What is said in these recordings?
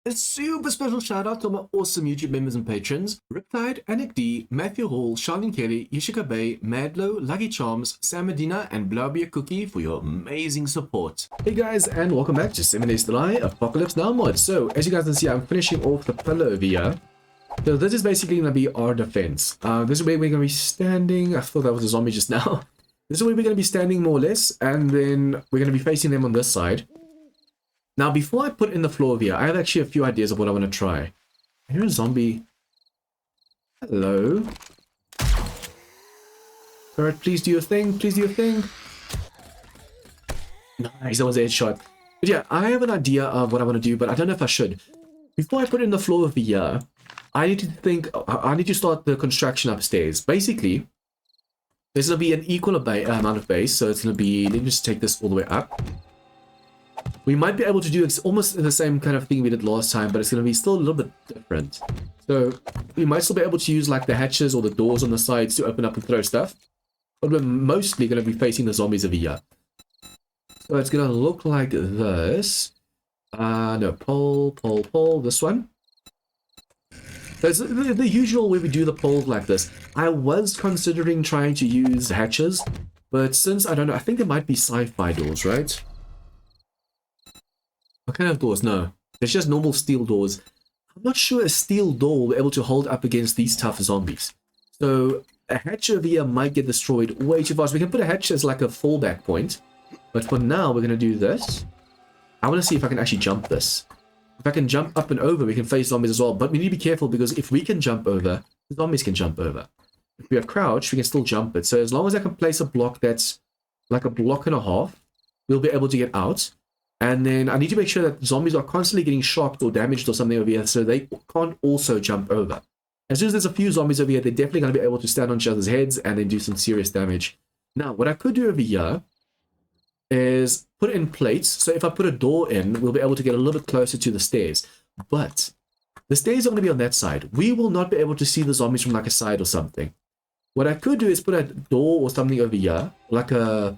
A super special shout out to my awesome YouTube members and patrons: Riptide, Anik D, Matthew Hall, Charlene Kelly, Yashika Bay, Madlo, Lucky Charms, Sam Medina, and Blaubeer Cookie for your amazing support. Hey guys, and welcome back to 7 Days to Die Apocalypse Now mod. So, as you guys can see, I'm finishing off the pillar over here. So this is basically going to be our defense. This is where we're going to be standing. I thought that was a zombie just now. This is where we're going to be standing more or less, and then we're going to be facing them on this side. Now, before I put in the floor over here, I have actually a few ideas of what I want to try. I hear a zombie. Hello. Alright, please do your thing. Please do your thing. Nice, that was a headshot. But yeah, I have an idea of what I want to do, but I don't know if I should. Before I put in the floor over here, I need to start the construction upstairs. Basically, there's going to be an equal amount of base, so it's going to be, let me just take this all the way up. We might be able to do almost the same kind of thing we did last time, but it's going to be still a little bit different. So we might still be able to use like the hatches or the doors on the sides to open up and throw stuff. But we're mostly going to be facing the zombies over here. So it's going to look like this. No, pole, this one. So it's the usual way we do the poles like this. I was considering trying to use hatches, but since I don't know, I think there might be sci-fi doors, right? What kind of doors? No. It's just normal steel doors. I'm not sure a steel door will be able to hold up against these tough zombies. So a hatch over here might get destroyed way too fast. We can put a hatch as like a fallback point. But for now, we're going to do this. I want to see if I can actually jump this. If I can jump up and over, we can face zombies as well. But we need to be careful because if we can jump over, the zombies can jump over. If we are crouched, we can still jump it. So as long as I can place a block that's like a block and a half, we'll be able to get out. And then I need to make sure that zombies are constantly getting shocked or damaged or something over here so they can't also jump over. As soon as there's a few zombies over here, they're definitely going to be able to stand on each other's heads and then do some serious damage. Now, what I could do over here is put in plates. So if I put a door in, we'll be able to get a little bit closer to the stairs. But the stairs are going to be on that side. We will not be able to see the zombies from like a side or something. What I could do is put a door or something over here, like a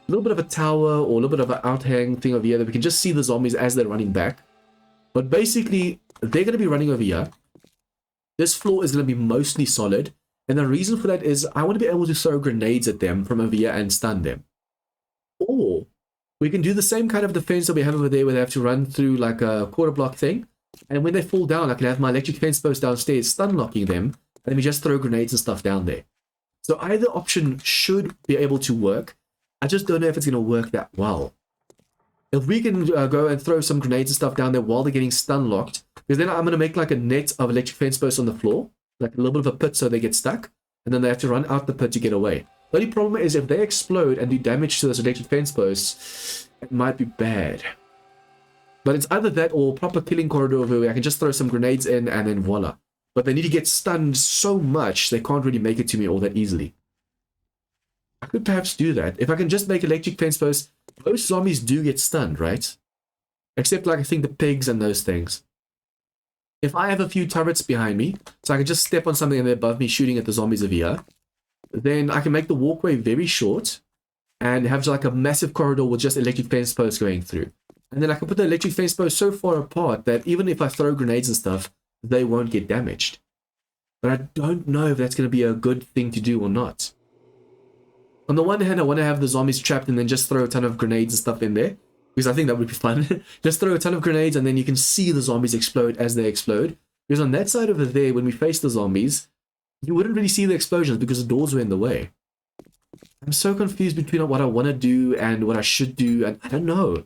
little bit of a tower or a little bit of an outhang thing over here that we can just see the zombies as they're running back. But basically, they're going to be running over here. This floor is going to be mostly solid. And the reason for that is I want to be able to throw grenades at them from over here and stun them. Or we can do the same kind of defense that we have over there where they have to run through like a quarter block thing. And when they fall down, I can have my electric fence post downstairs stun locking them. And then we just throw grenades and stuff down there. So either option should be able to work. I just don't know if it's going to work that well. If we can go and throw some grenades and stuff down there while they're getting stun locked, because then I'm going to make like a net of electric fence posts on the floor, like a little bit of a pit so they get stuck, and then they have to run out the pit to get away. The only problem is if they explode and do damage to those electric fence posts, it might be bad. But it's either that or proper killing corridor where I can just throw some grenades in and then voila. But they need to get stunned so much they can't really make it to me all that easily. I could perhaps do that. If I can just make electric fence posts, most zombies do get stunned, right? Except like I think the pigs and those things. If I have a few turrets behind me, so I can just step on something and they're above me shooting at the zombies over here, then I can make the walkway very short and have like a massive corridor with just electric fence posts going through. And then I can put the electric fence posts so far apart that even if I throw grenades and stuff, they won't get damaged. But I don't know if that's going to be a good thing to do or not. On the one hand, I want to have the zombies trapped and then just throw a ton of grenades and stuff in there. Because I think that would be fun. Just throw a ton of grenades and then you can see the zombies explode as they explode. Because on that side over there, when we face the zombies, you wouldn't really see the explosions because the doors were in the way. I'm so confused between what I want to do and what I should do. And I don't know.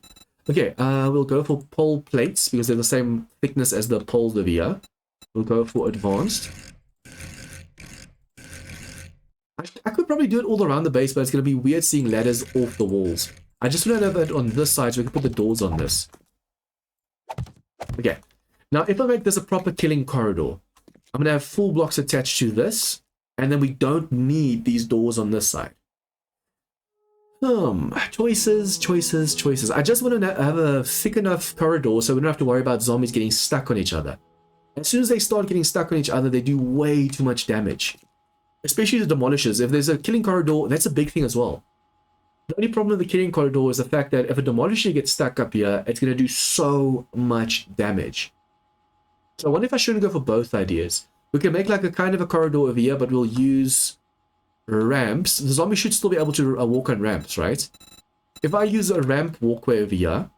Okay, we'll go for pole plates because they're the same thickness as the poles over here. We'll go for advanced. I could probably do it all around the base, but it's going to be weird seeing ladders off the walls. I just want to have it on this side so we can put the doors on this. Okay. Now, if I make this a proper killing corridor, I'm going to have full blocks attached to this, and then we don't need these doors on this side. Choices. I just want to have a thick enough corridor so we don't have to worry about zombies getting stuck on each other. As soon as they start getting stuck on each other, they do way too much damage. Especially the demolishers. If there's a killing corridor, that's a big thing as well. The only problem with the killing corridor is the fact that if a demolisher gets stuck up here, it's going to do so much damage. So I wonder if I shouldn't go for both ideas. We can make like a kind of a corridor over here, but we'll use ramps. The zombie should still be able to walk on ramps, right? If I use a ramp walkway over here,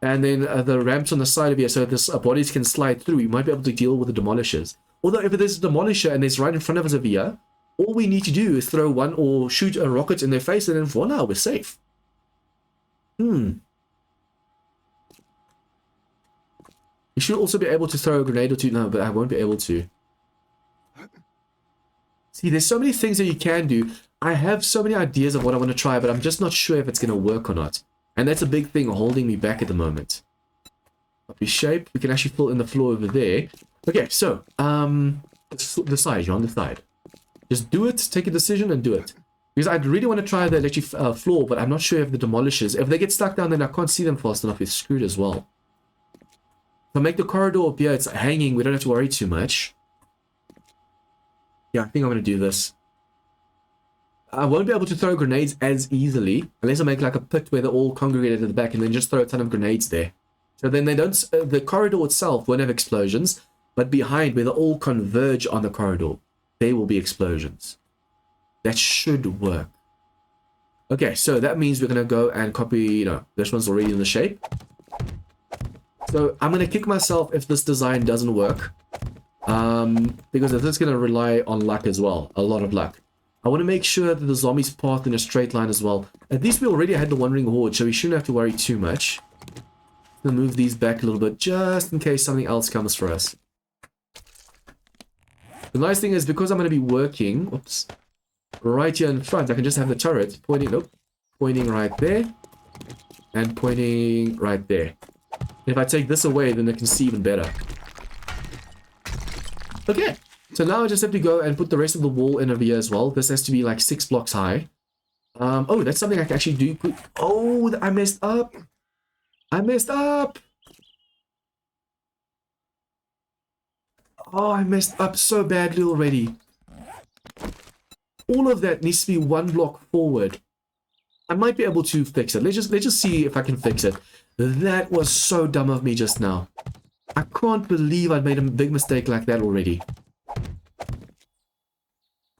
and then the ramps on the side of here so this bodies can slide through, we might be able to deal with the demolishers. Although if there's a demolisher and it's right in front of us over here, all we need to do is throw one or shoot a rocket in their face and then voila, we're safe. You should also be able to throw a grenade or two. No, but I won't be able to. See, there's so many things that you can do. I have so many ideas of what I want to try, but I'm just not sure if it's going to work or not. And that's a big thing holding me back at the moment. Copy shape. We can actually fill in the floor over there. Okay, so, decide, John, decide. Just do it, take a decision and do it. Because I really want to try the electric floor, but I'm not sure if the demolishers, if they get stuck down, then I can't see them fast enough. It's screwed as well. If I make the corridor up here, it's hanging. We don't have to worry too much. Yeah, I think I'm going to do this. I won't be able to throw grenades as easily unless I make like a pit where they're all congregated at the back and then just throw a ton of grenades there. So then they don't, the corridor itself won't have explosions, but behind where they all converge on the corridor, there will be explosions. That should work. Okay, so that means we're going to go and copy, this one's already in the shape. So I'm going to kick myself if this design doesn't work. Because this is going to rely on luck as well. A lot of luck. I want to make sure that the zombies path in a straight line as well. At least we already had the wandering horde, so we shouldn't have to worry too much. I'm going to move these back a little bit just in case something else comes for us. The nice thing is because I'm going to be working, oops, right here in front, I can just have the turret pointing, pointing right there and pointing right there. If I take this away, then I can see even better. Okay, so now I just have to go and put the rest of the wall in over here as well. This has to be like 6 blocks high. Oh, that's something I can actually do. Oh, I messed up. I messed up. Oh, I messed up so badly already. All of that needs to be 1 block forward. I might be able to fix it. Let's just see if I can fix it. That was so dumb of me just now. I can't believe I made a big mistake like that already.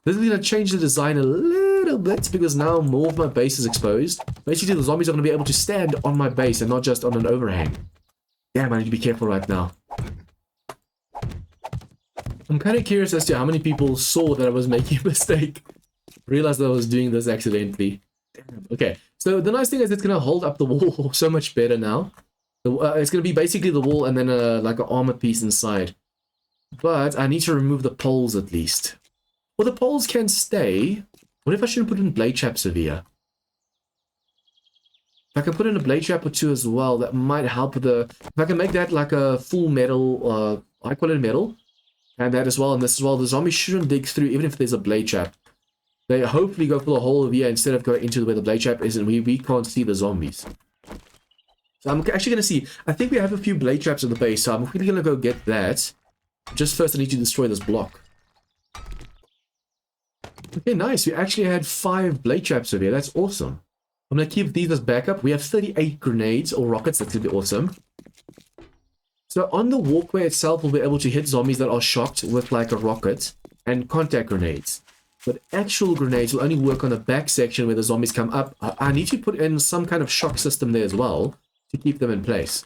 This is going to change the design a little bit because now more of my base is exposed. Basically, the zombies are going to be able to stand on my base and not just on an overhang. Damn, I need to be careful right now. I'm kind of curious as to how many people saw that I was making a mistake. Realized that I was doing this accidentally. Damn. Okay, so the nice thing is it's going to hold up the wall so much better now. It's going to be basically the wall and then like an armor piece inside. But I need to remove the poles at least. Well, the poles can stay. What if I should put in blade traps over here? If I can put in a blade trap or two as well, that might help with the... If I can make that like a full metal, high quality metal, and that as well, and this as well, the zombies shouldn't dig through even if there's a blade trap. They hopefully go for the hole over here instead of going into where the blade trap is, and we can't see the zombies. So I'm actually going to see, I think we have a few blade traps at the base, so I'm quickly going to go get that. Just first I need to destroy this block. Okay, nice. We actually had 5 blade traps over here. That's awesome. I'm going to keep these as backup. We have 38 grenades or rockets. That's going to be awesome. So on the walkway itself, we'll be able to hit zombies that are shocked with like a rocket and contact grenades. But actual grenades will only work on the back section where the zombies come up. I need to put in some kind of shock system there as well to keep them in place.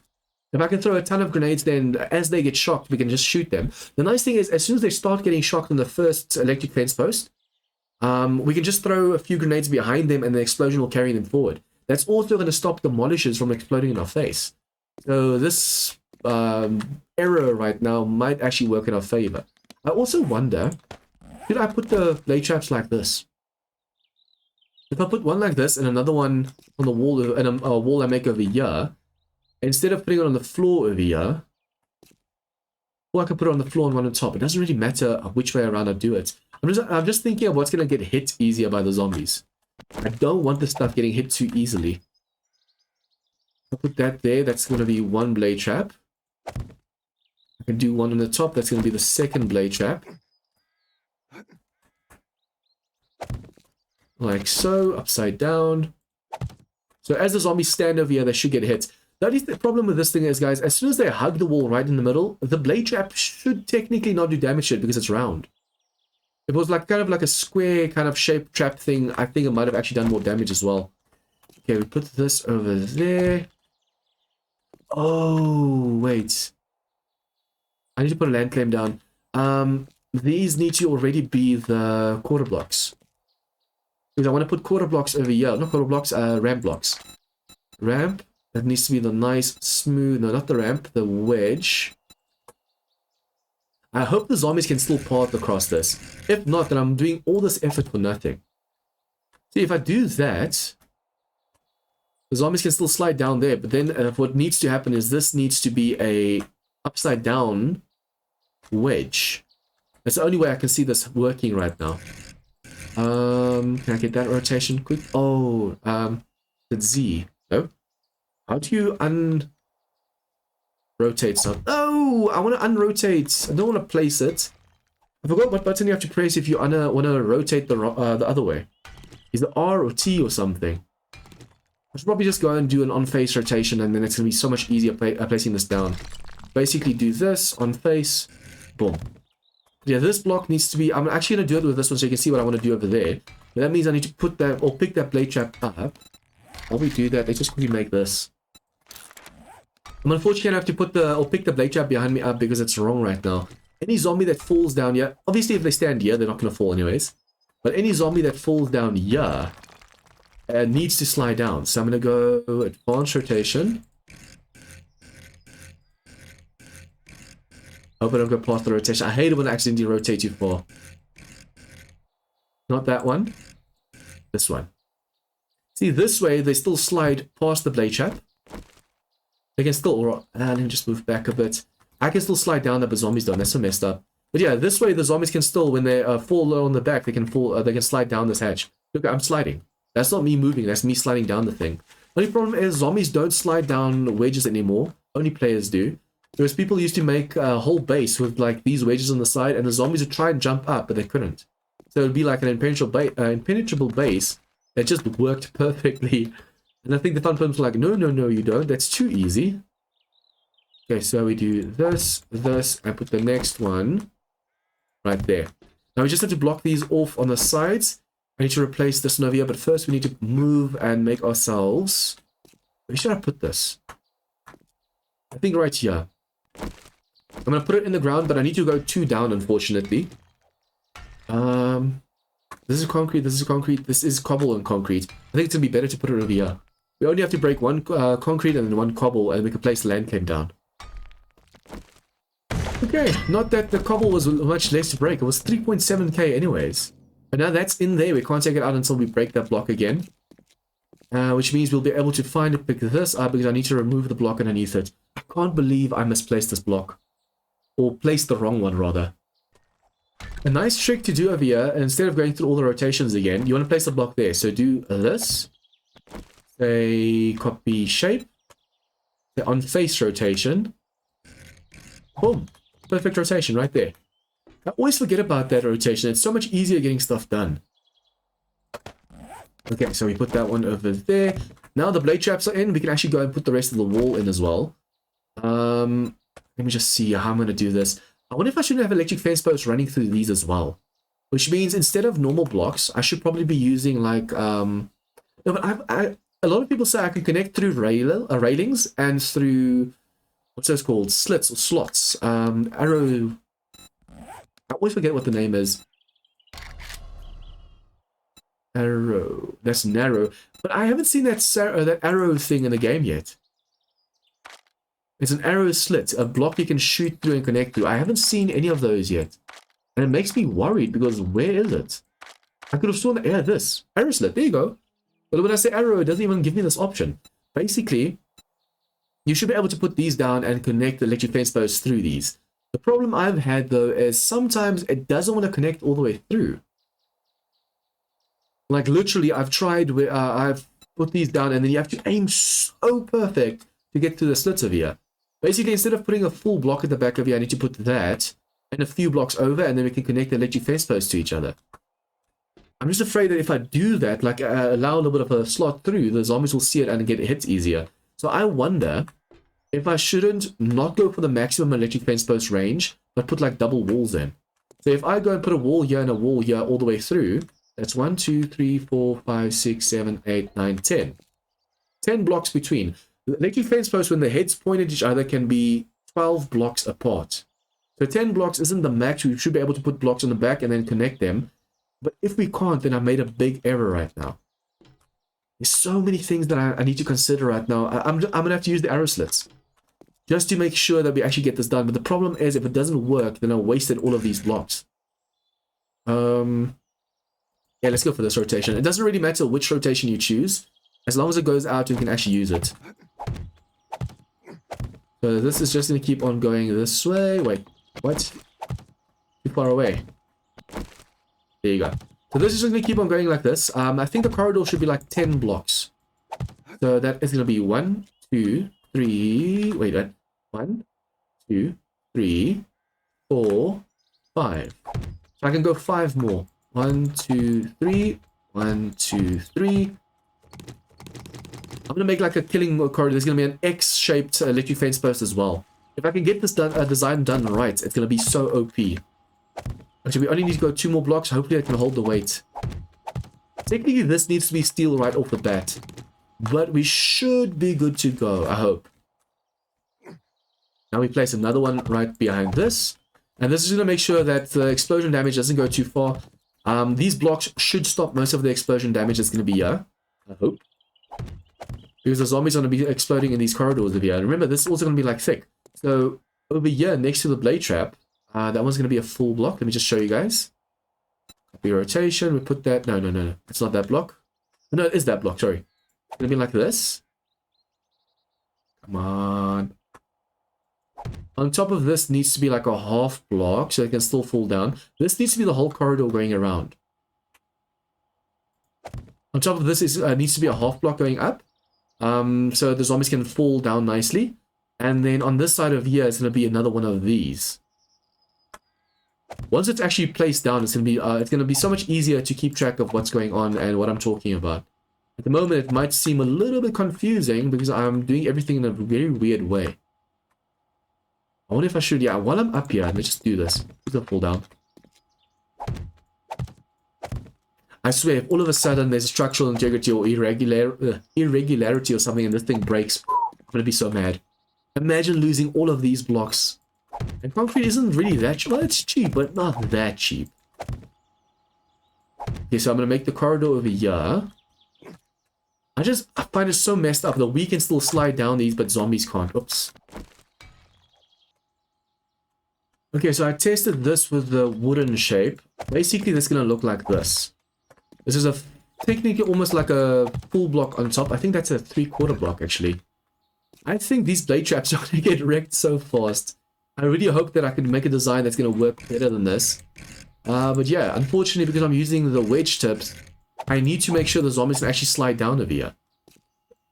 If I can throw a ton of grenades, then as they get shocked, we can just shoot them. The nice thing is, as soon as they start getting shocked on the first electric fence post, we can just throw a few grenades behind them and the explosion will carry them forward. That's also going to stop demolishers from exploding in our face. So this error right now might actually work in our favor. I also wonder, should I put the blade traps like this? If I put one like this and another one on the wall, and a wall I make over here, instead of putting it on the floor over here, or I can put it on the floor and one on top. It doesn't really matter which way around I do it. I'm just thinking of what's going to get hit easier by the zombies. I don't want this stuff getting hit too easily. I'll put that there. That's going to be 1 blade trap. I can do one on the top. That's going to be the 2nd blade trap. Like so, upside down. So as the zombies stand over here, they should get hit. The only problem with this thing is, guys, as soon as they hug the wall right in the middle, the blade trap should technically not do damage to it because it's round. If it was like kind of like a square kind of shape trap thing, I think it might have actually done more damage as well. Okay, we put this over there. Oh, wait. I need to put a land claim down. These need to already be the quarter blocks. Because I want to put quarter blocks over here. Not quarter blocks, ramp blocks. Ramp. That needs to be the nice, smooth... No, not the ramp. The wedge. I hope the zombies can still path across this. If not, then I'm doing all this effort for nothing. See, if I do that... The zombies can still slide down there. But then what needs to happen is this needs to be a upside down wedge. That's the only way I can see this working right now. Can I get that rotation quick? Oh, the Z. No? How do you rotate stuff? Oh, I want to unrotate. I don't want to place it. I forgot what button you have to press if you want to rotate the other way. Is it R or T or something? I should probably just go and do an on-face rotation, and then it's going to be so much easier placing this down. Basically do this, on face, boom. Yeah, this block needs to be... I'm actually going to do it with this one so you can see what I want to do over there. But that means I need to put that, or pick that blade trap up. While we do that, let's just quickly make this. I'm unfortunately going to have to put the, or pick the blade trap behind me up because it's wrong right now. Any zombie that falls down here, obviously if they stand here, they're not going to fall anyways. But any zombie that falls down here needs to slide down. So I'm going to go advanced rotation. Hope I don't go past the rotation. I hate it when I accidentally rotate too far. Not that one. This one. See, this way, they still slide past the blade trap. They can still... let me just move back a bit. I can still slide down there, but zombies don't. That's so messed up. But yeah, this way, the zombies can still, when they fall low on the back, they can fall. They can slide down this hatch. Look, I'm sliding. That's not me moving. That's me sliding down the thing. Only problem is zombies don't slide down wedges anymore. Only players do. Whereas people used to make a whole base with like these wedges on the side, and the zombies would try and jump up, but they couldn't. So it would be like an impenetrable base that just worked perfectly. And I think the fun films were like, no, no, no, you don't. That's too easy. Okay, so we do this, and put the next one right there. Now we just have to block these off on the sides. I need to replace this one over here, but first we need to move and make ourselves... Where should I put this? I think right here. I'm going to put it in the ground, but I need to go 2 down, unfortunately. This is concrete, this is concrete, this is cobble and concrete. I think it's going to be better to put it over here. We only have to break 1 concrete and then 1 cobble, and we can place the land claim down. Okay, not that the cobble was much less to break. It was 3.7k anyways. And now that's in there. We can't take it out until we break that block again. Which means we'll be able to find and pick this up because I need to remove the block underneath it. I can't believe I misplaced this block. Or placed the wrong one, rather. A nice trick to do over here, instead of going through all the rotations again, you want to place the block there. So do this. Say copy shape. Say on face rotation. Boom. Perfect rotation right there. I always forget about that rotation. It's so much easier getting stuff done. Okay, so we put that one over there. Now the blade traps are in. We can actually go and put the rest of the wall in as well. Let me just see how I'm going to do this. I wonder if I shouldn't have electric fence posts running through these as well. Which means instead of normal blocks, I should probably be using like... No, but a lot of people say I can connect through railings and through... What's those called? Slits or slots. Arrow... I always forget what the name is. Arrow. That's narrow. But I haven't seen that arrow thing in the game yet. It's an arrow slit. A block you can shoot through and connect through. I haven't seen any of those yet. And it makes me worried because where is it? I could have sworn that... Yeah, this. Arrow slit. There you go. But when I say arrow, it doesn't even give me this option. Basically, you should be able to put these down and connect the electric fence posts through these. The problem I've had, though, is sometimes it doesn't want to connect all the way through. Like, literally, I've tried where I've put these down, and then you have to aim so perfect to get to the slits over here. Basically, instead of putting a full block at the back of here, I need to put that and a few blocks over, and then we can connect the electric fence posts to each other. I'm just afraid that if I do that, like allow a little bit of a slot through, the zombies will see it and get hit easier. So I wonder if I shouldn't not go for the maximum electric fence post range, but put like double walls in. So if I go and put a wall here and a wall here all the way through, that's 1, 2, 3, 4, 5, 6, 7, 8, 9, 10. 10 blocks between. The electric fence posts, when the heads point at each other, can be 12 blocks apart. So 10 blocks isn't the max. We should be able to put blocks on the back and then connect them. But if we can't, then I made a big error right now. There's so many things that I need to consider right now. I'm going to have to use the arrow slits just to make sure that we actually get this done. But the problem is, if it doesn't work, then I wasted all of these blocks. Yeah, let's go for this rotation. It doesn't really matter which rotation you choose. As long as it goes out, you can actually use it. So this is just going to keep on going this way. Wait, what? Too far away. There you go. So this is just going to keep on going like this. I think the corridor should be like 10 blocks. So that is going to be 1, 2, 3... Wait, 1, 2, 3, 4, 5. So I can go 5 more. 1, 2, 3. 1, 2, 3. I'm going to make like a killing corridor. There's going to be an X-shaped electric fence post as well. If I can get this design done right, it's going to be so OP. Actually, we only need to go 2 more blocks. Hopefully I can hold the weight. Technically, this needs to be steel right off the bat. But we should be good to go, I hope. Now we place another one right behind this. And this is going to make sure that the explosion damage doesn't go too far. These blocks should stop most of the explosion damage that's going to be here. I hope. Because the zombies are going to be exploding in these corridors over here. And remember, this is also going to be like thick. So over here next to the blade trap, that one's going to be a full block. Let me just show you guys. Copy rotation. We put that. No. It's not that block. No, it is that block. Sorry. It's going to be like this. Come on. On top of this needs to be like a half block so it can still fall down. This needs to be the whole corridor going around. On top of this needs to be a half block going up. So the zombies can fall down nicely. And then on this side of here, it's going to be another one of these. Once it's actually placed down, it's going to be so much easier to keep track of what's going on and what I'm talking about. At the moment, it might seem a little bit confusing because I'm doing everything in a very weird way. I wonder if I should, yeah, while I'm up here, let's just do this. Please fall down. I swear, if all of a sudden there's a structural integrity or irregularity or something and this thing breaks, I'm going to be so mad. Imagine losing all of these blocks. And concrete isn't really that cheap. Well, it's cheap, but not that cheap. Okay, so I'm going to make the corridor over here. I find it so messed up that we can still slide down these, but zombies can't. Oops. Okay, so I tested this with the wooden shape. Basically, this is going to look like this. This is technically almost like a full block on top. I think that's a 3/4 block, actually. I think these blade traps are going to get wrecked so fast. I really hope that I can make a design that's going to work better than this. But yeah, unfortunately, because I'm using the wedge tips, I need to make sure the zombies can actually slide down over here.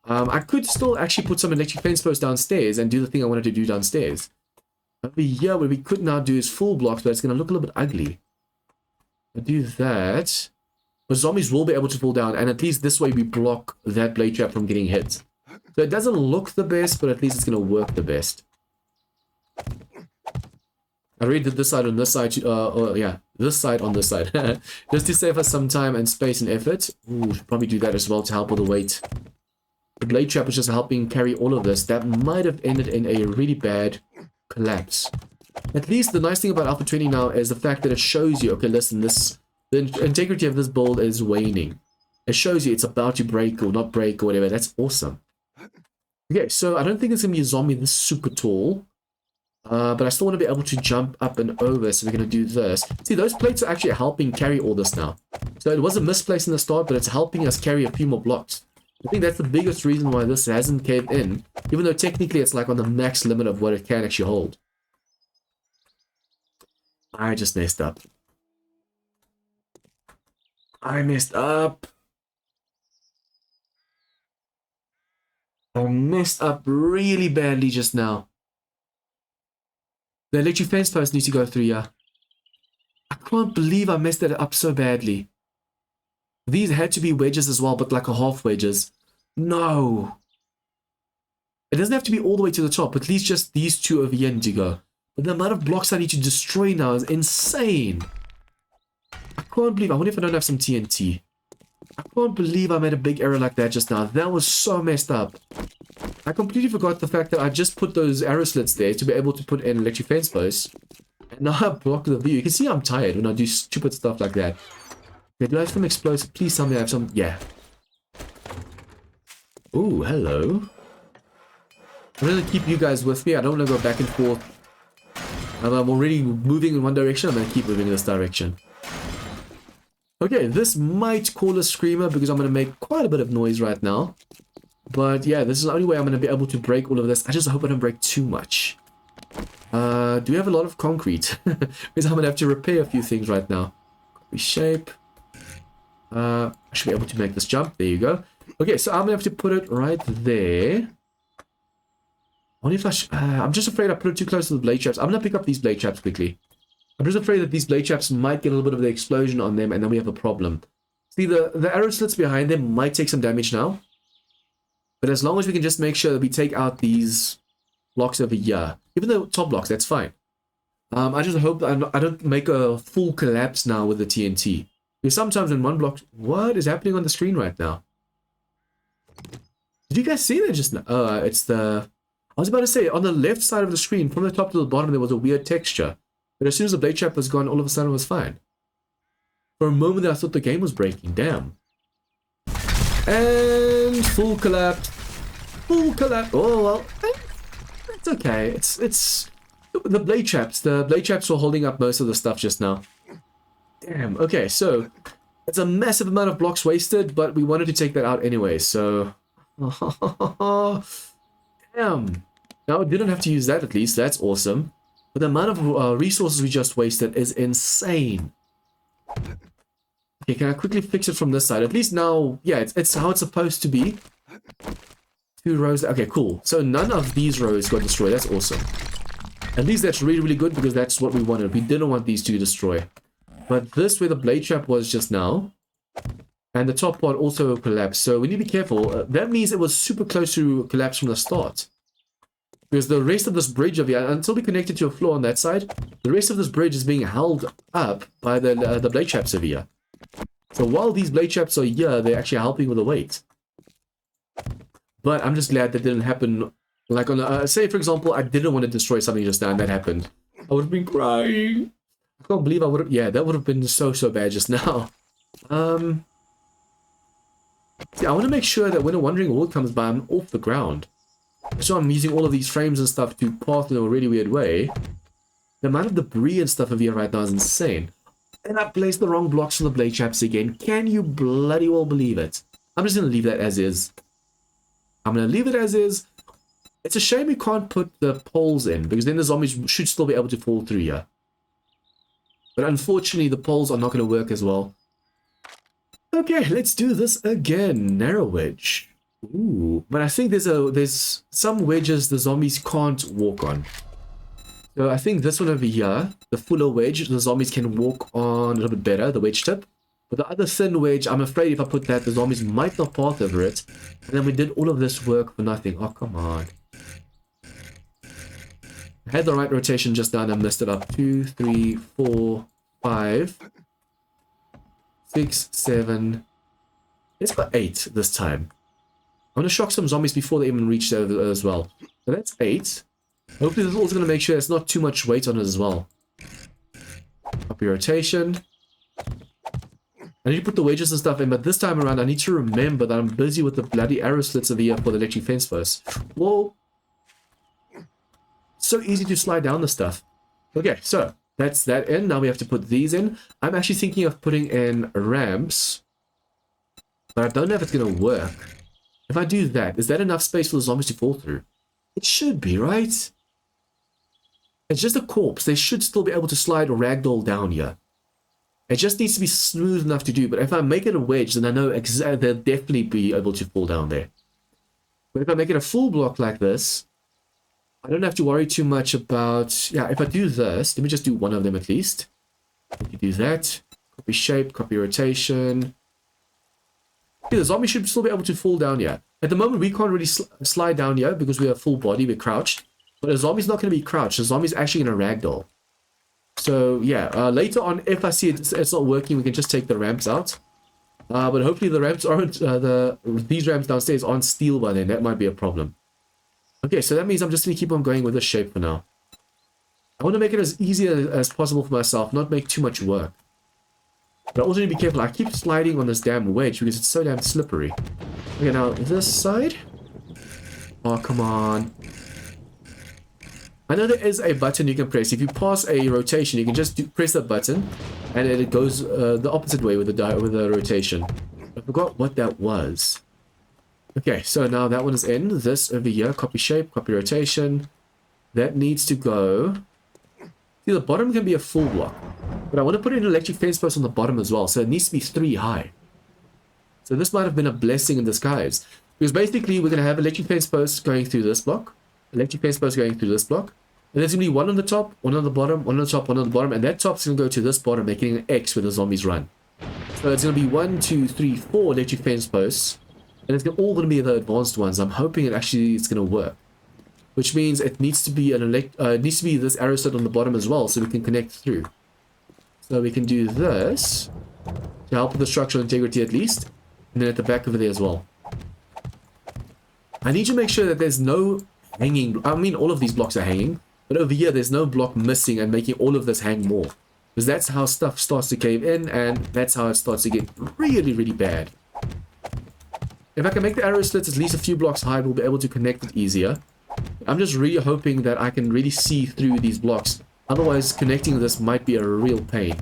I could still actually put some electric fence posts downstairs and do the thing I wanted to do downstairs. Over here, what we could now do is full blocks, but it's going to look a little bit ugly. I'll do that. But zombies will be able to fall down, and at least this way we block that blade trap from getting hit. So it doesn't look the best, but at least it's going to work the best. I already did this side on this side, yeah, this side on this side. Just to save us some time and space and effort. Ooh, should probably do that as well to help with the weight. The blade trap is just helping carry all of this. That might have ended in a really bad collapse. At least the nice thing about Alpha 20 now is the fact that it shows you, okay, listen, the integrity of this build is waning. It shows you it's about to break or not break or whatever. That's awesome. Okay, so I don't think it's going to be a zombie this super tall. But I still want to be able to jump up and over, so we're going to do this. See, those plates are actually helping carry all this now. So it was a misplaced in the start, but it's helping us carry a few more blocks. I think that's the biggest reason why this hasn't caved in, even though technically it's like on the max limit of what it can actually hold. I just messed up. I messed up. I messed up really badly just now. The electric fence post needs to go through here. I can't believe I messed that up so badly. These had to be wedges as well, but like a half wedges. No. It doesn't have to be all the way to the top, at least just these two over here need to go. But the amount of blocks I need to destroy now is insane. I can't believe, I wonder if I don't have some TNT. I can't believe I made a big error like that just now. That was so messed up. I completely forgot the fact that I just put those arrow slits there to be able to put in electric fence posts. And now I block the view. You can see I'm tired when I do stupid stuff like that. Okay, do I have some explosive? Please tell me I have some. Yeah. Ooh, hello. I'm going to keep you guys with me. I don't want to go back and forth. I'm already moving in one direction. I'm going to keep moving in this direction. Okay, this might call a screamer because I'm going to make quite a bit of noise right now. But yeah, this is the only way I'm going to be able to break all of this. I just hope I don't break too much. Do we have a lot of concrete? Because I'm going to have to repair a few things right now. Reshape. I should be able to make this jump. There you go. Okay, so I'm going to have to put it right there. Only if I'm just afraid I put it too close to the blade traps. I'm going to pick up these blade traps quickly. I'm just afraid that these blade traps might get a little bit of the explosion on them, and then we have a problem. See, the arrow slits behind them might take some damage now. But as long as we can just make sure that we take out these blocks over here. Even the top blocks, that's fine. I just hope that I don't make a full collapse now with the TNT. Because sometimes when one block... What is happening on the screen right now? Did you guys see that just now? It's the... I was about to say, on the left side of the screen, from the top to the bottom, there was a weird texture. But as soon as the blade trap was gone, all of a sudden it was fine. For a moment I thought the game was breaking. Damn. And full collapse. Full collapse. Oh, well. It's okay. It's the blade traps. The blade traps were holding up most of the stuff just now. Damn. Okay, so it's a massive amount of blocks wasted, but we wanted to take that out anyway, so... Damn. Now, I didn't have to use that at least. That's awesome. But the amount of resources we just wasted is insane. Okay, can I quickly fix it from this side? At least now, yeah, it's how it's supposed to be. 2 rows. Okay, cool. So none of these rows got destroyed. That's awesome. At least that's really, really good because that's what we wanted. We didn't want these to destroy. But this, where the blade trap was just now, and the top part also collapsed. So we need to be careful. That means it was super close to collapse from the start. Because the rest of this bridge over here, until we connect it to a floor on that side, the rest of this bridge is being held up by the blade traps over here. So while these blade traps are here, they're actually helping with the weight. But I'm just glad that didn't happen. Like on say, for example, I didn't want to destroy something just now and that happened. I would have been crying. I can't believe I would have... Yeah, that would have been so bad just now. See, I want to make sure that when a wandering horde comes by, I'm off the ground. So I'm using all of these frames and stuff to path in a really weird way. The amount of debris and stuff over here right now is insane. And I placed the wrong blocks on the blade traps again. Can you bloody well believe it? I'm just going to leave that as is. I'm going to leave it as is. It's a shame we can't put the poles in, because then the zombies should still be able to fall through here. But unfortunately, the poles are not going to work as well. Okay, let's do this again. Narrow wedge. Ooh, but I think there's some wedges the zombies can't walk on. So I think this one over here, the fuller wedge, the zombies can walk on a little bit better, the wedge tip. But the other thin wedge, I'm afraid if I put that, the zombies might not path over it. And then we did all of this work for nothing. Oh, come on. I had the right rotation just now and I messed it up. 2, 3, 4, 5, 6, 7. Let's go 8 this time. I'm going to shock some zombies before they even reach there as well. So that's 8. Hopefully this is also going to make sure there's not too much weight on it as well. Copy rotation. I need to put the wedges and stuff in, but this time around I need to remember that I'm busy with the bloody arrow slits over here for the electric fence posts. Whoa. So easy to slide down the stuff. Okay, so that's that in. Now we have to put these in. I'm actually thinking of putting in ramps, but I don't know if it's going to work. If I do that, is that enough space for the zombies to fall through? It should be, right? It's just a corpse. They should still be able to slide or ragdoll down here. It just needs to be smooth enough to do. But if I make it a wedge, then I know they'll definitely be able to fall down there. But if I make it a full block like this, I don't have to worry too much about... Yeah, if I do this, let me just do one of them at least. If you do that, copy shape, copy rotation. Yeah, the zombie should still be able to fall down here. At the moment, we can't really slide down here because we are full body, we're crouched. But a zombie's not going to be crouched. A zombie's actually going to ragdoll. So, yeah, later on, if I see it's not working, we can just take the ramps out. But hopefully the ramps aren't, these ramps downstairs aren't steel by then. That might be a problem. Okay, so that means I'm just going to keep on going with this shape for now. I want to make it as easy as possible for myself, not make too much work. But I also need to be careful. I keep sliding on this damn wedge because it's so damn slippery. Okay, now this side. Oh, come on. I know there is a button you can press. If you pass a rotation, you can just press that button, and it goes the opposite way with the rotation. I forgot what that was. Okay, so now that one is in. This over here, copy shape, copy rotation. That needs to go. See, the bottom can be a full block, but I want to put an electric fence post on the bottom as well, so it needs to be 3 high. So this might have been a blessing in disguise, because basically we're going to have electric fence posts going through this block, electric fence posts going through this block, and there's going to be one on the top, one on the bottom, one on the top, one on the bottom, and that top's going to go to this bottom, making an X when the zombies run. So it's going to be 1, 2, 3, 4 electric fence posts, and it's all going to be the advanced ones. I'm hoping it's going to work. Which means it needs to be this arrow slit on the bottom as well, so we can connect through. So we can do this to help with the structural integrity at least, and then at the back over there as well. I need to make sure that there's no hanging. I mean, all of these blocks are hanging, but over here there's no block missing and making all of this hang more, because that's how stuff starts to cave in, and that's how it starts to get really, really bad. If I can make the arrow slits at least a few blocks high, we'll be able to connect it easier. I'm just really hoping that I can really see through these blocks. Otherwise, connecting this might be a real pain.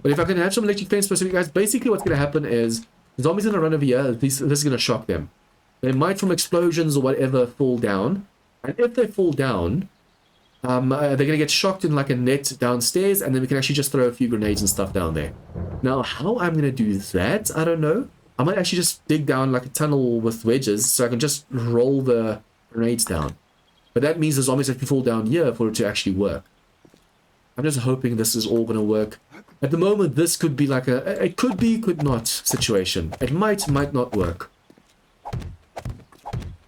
But if I can have some electric fence posts, guys, basically what's going to happen is zombies are going to run over here. This is going to shock them. They might, from explosions or whatever, fall down. And if they fall down, they're going to get shocked in like a net downstairs, and then we can actually just throw a few grenades and stuff down there. Now, how I'm going to do that, I don't know. I might actually just dig down like a tunnel with wedges, so I can just roll the grenades down. But that means the zombies have to fall down here for it to actually work. I'm just hoping this is all going to work. At the moment, this could be like it could be, could not situation. It might not work.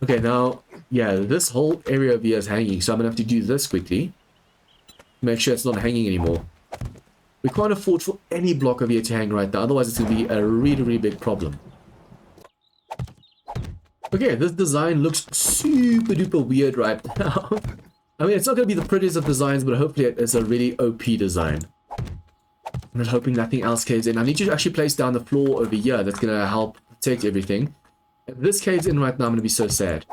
Okay, now, yeah, this whole area of here is hanging, so I'm going to have to do this quickly. Make sure it's not hanging anymore. We can't afford for any block of here to hang right now, otherwise it's going to be a really, really big problem. Okay, this design looks super duper weird right now. I mean, it's not going to be the prettiest of designs, but hopefully it's a really OP design. I'm just hoping nothing else caves in. I need to actually place down the floor over here. That's going to help protect everything. If this caves in right now, I'm going to be so sad.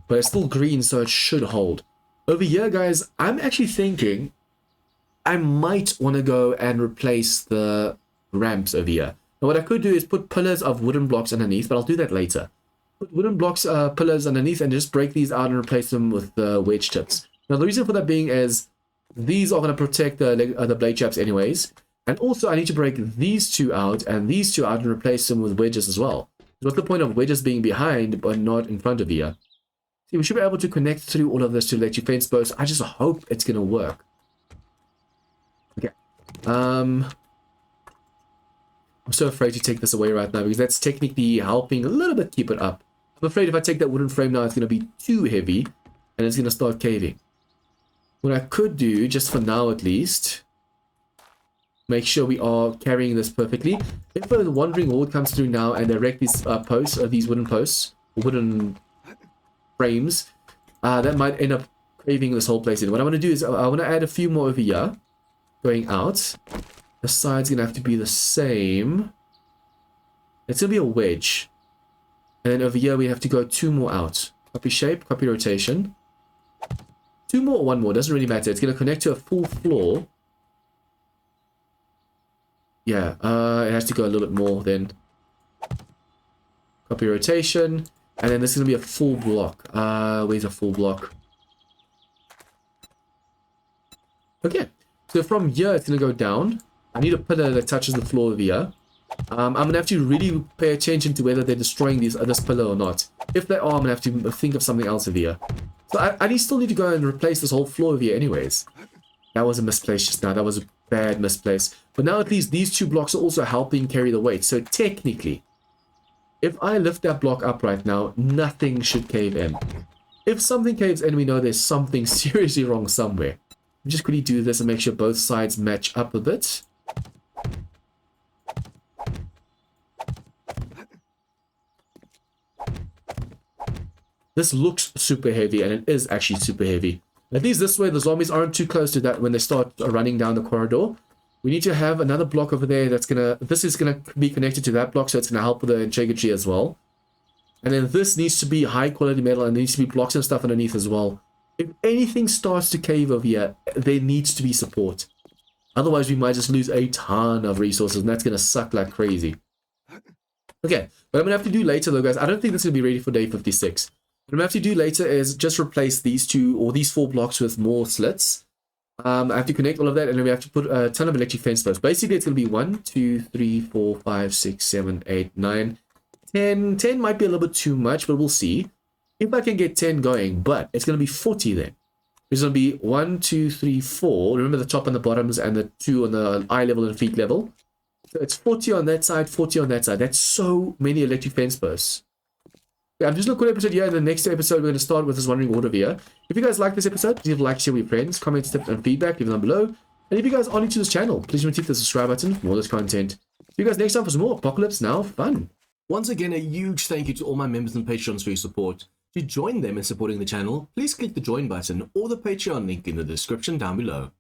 But it's still green, so it should hold. Over here, guys, I'm actually thinking I might want to go and replace the ramps over here. Now, what I could do is put pillars of wooden blocks underneath, but I'll do that later. Put wooden blocks, pillars underneath, and just break these out and replace them with the wedge tips. Now, the reason for that being is these are going to protect the blade chaps anyways. And also, I need to break these two out and these two out and replace them with wedges as well. What's the point of wedges being behind but not in front of here? See, we should be able to connect through all of this to electric fence posts. I just hope it's going to work. Okay. I'm so afraid to take this away right now because that's technically helping a little bit keep it up. I'm afraid if I take that wooden frame now, it's going to be too heavy and it's going to start caving. What I could do, just for now at least, make sure we are carrying this perfectly. If a wandering horde comes through now and they wreck these posts, these wooden posts, wooden frames, that might end up caving this whole place in. What I want to do is I want to add a few more over here, going out. The side's going to have to be the same. It's going to be a wedge. And then over here we have to go 2 more out. Copy shape, copy rotation. 2 more or 1 more, doesn't really matter. It's going to connect to a full floor. Yeah, it has to go a little bit more then. Copy rotation. And then this is going to be a full block. Where's a full block? Okay, so from here it's going to go down. I need a pillar that touches the floor over here. I'm going to have to really pay attention to whether they're destroying this pillar or not. If they are, I'm going to have to think of something else over here. So I still need to go and replace this whole floor over here anyways. That was a misplace just now. That was a bad misplace. But now at least these 2 blocks are also helping carry the weight. So technically, If I lift that block up right now, nothing should cave in. If something caves in, we know there's something seriously wrong somewhere. Just quickly do this and make sure both sides match up a bit. This looks super heavy, and it is actually super heavy. At least this way, the zombies aren't too close to that when they start running down the corridor. We need to have another block over there that's gonna... This is gonna be connected to that block, so it's gonna help with the integrity as well. And then this needs to be high quality metal, and there needs to be blocks and stuff underneath as well. If anything starts to cave over here, there needs to be support. Otherwise, we might just lose a ton of resources, and that's gonna suck like crazy. Okay, what I'm gonna have to do later though, guys, I don't think this is gonna be ready for day 56. What I'm going to have to do later is just replace these 2 or these 4 blocks with more slits. I have to connect all of that, and then we have to put a ton of electric fence posts. Basically, it's going to be 1, 2, 3, 4, 5, 6, 7, 8, 9, 10. 10 might be a little bit too much, but we'll see. If I can get 10 going, but it's going to be 40 then. It's going to be 1, 2, 3, 4. Remember the top and the bottoms and the 2 on the eye level and feet level. So it's 40 on that side, 40 on that side. That's so many electric fence posts. Yeah, I'm just looking at episode here. In the next episode, we're going to start with this Wandering Horde over here. If you guys like this episode, please like, share with your friends, comments, tips, and feedback, leave them below. And if you guys are new to this channel, please remember to hit the subscribe button for more of this content. See you guys next time for some more Apocalypse Now fun. Once again, a huge thank you to all my members and patrons for your support. To join them in supporting the channel, please click the join button or the Patreon link in the description down below.